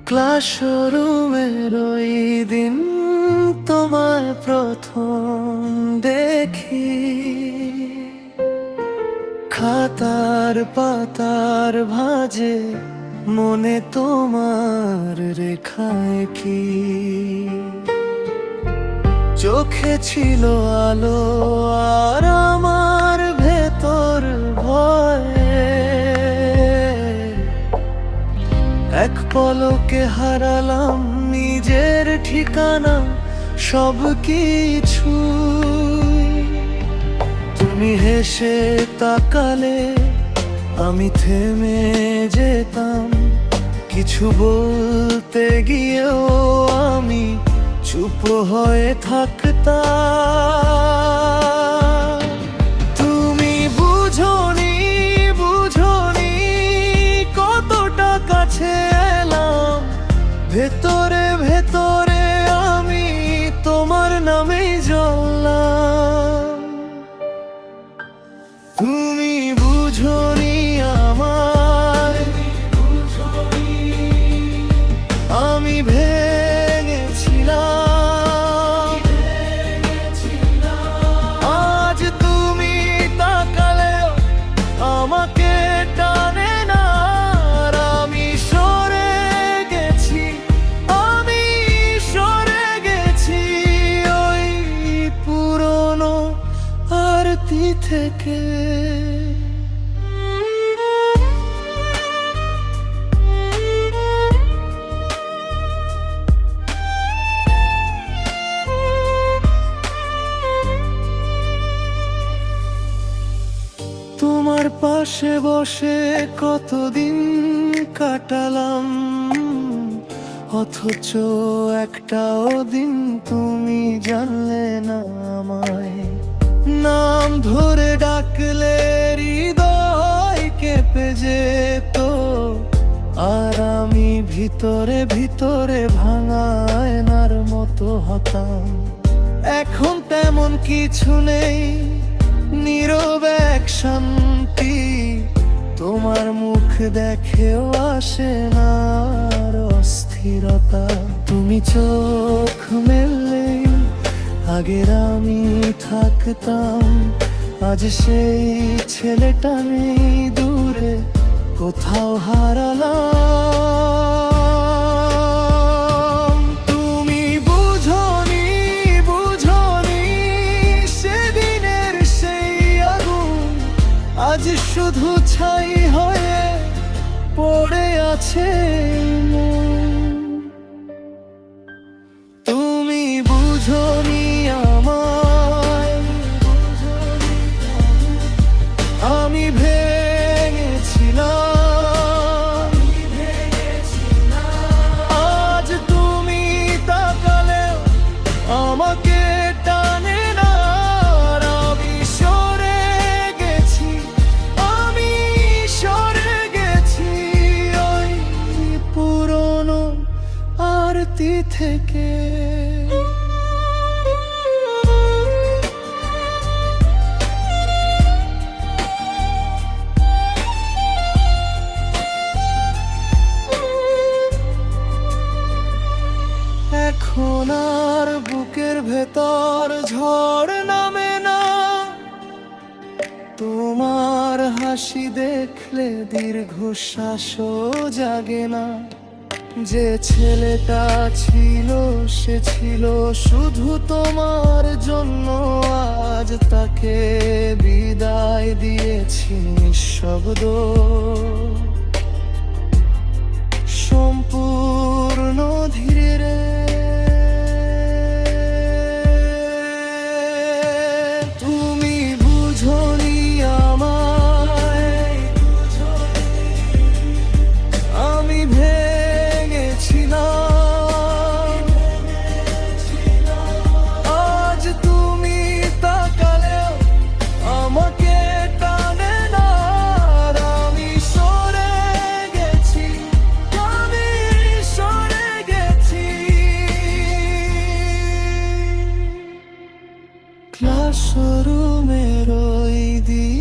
ক্লাসরুমের ওই দিন তোমায় প্রথম দেখি, খাতার পাতার ভাঁজে মনে তোমার রেখায় কি চোখে ছিল আলো আর আমার ভেতর ভয়ে এক পলকে হারালাম নিজের ঠিকানা সব কিছু। তুমি হেসে তাকালে আমি থেমে যেতাম, কিছু বলতে গিয়েও আমি চুপ হয়ে থাকতাম। তুমি বুঝোনি কতটা কাছে এলাম, ভেতরে ভেতরে আমি তোমার নামেই জ্বললাম। তুমি বুঝোনি আমার, আমি ভেঙেছিলাম। আজ তুমি তাকালেও আমাকে টানে না, আর আমি সরে গেছি, আমি সরে গেছি ওই পুরনো আরতি থেকে। তোমার পাশে বসে কতদিন কাটালাম, অথচ একটাও দিন তুমি জানলে না আমায়। নাম ধরে ডাকলে হৃদয় কেঁপে যেত, আর আমি ভিতরে ভিতরে ভাঙা আয়নার মতো হতাম। এখন তেমন কিছু নেই, নীরব এক শান্তি, তোমার মুখ দেখেও আসে না আর অস্থিরতা। তুমি চোখ মেললেই আগের আমি থাকতাম, আজ সেই ছেলেটা নেই, দূরে কোথাও হারালাম। তুমি বুঝোনি সেদিনের সেই আগুন আজ শুধু ছাই হয়ে পড়ে আছে মন। তুমি বুঝোনি আমায়, আমি ভেঙেছিলাম। আজ তুমি তাকালেও আমাকে টানে না, আর আমি সরে গেছি, আমি সরে গেছি ওই পুরনো আরতি থেকে। এখন আর বুকের ভেতর ঝড় নামে না, তোমার হাসি দেখলে দীর্ঘশ্বাসও জাগে না। যে ছেলেটা ছিল সে ছিল শুধু তোমার জন্য, আজ তাকে বিদায় দিয়েছি নিঃশব্দ। সম্পূর্ণ ধীরে তুমি বুঝোনি আমায়, আমি ভেঙেছিলাম। আজ তুমি তাকালেও আমাকে টানে না, আর আমি সরে গেছি, আমি সরে গেছি। ক্লাসরুমের ওই দিন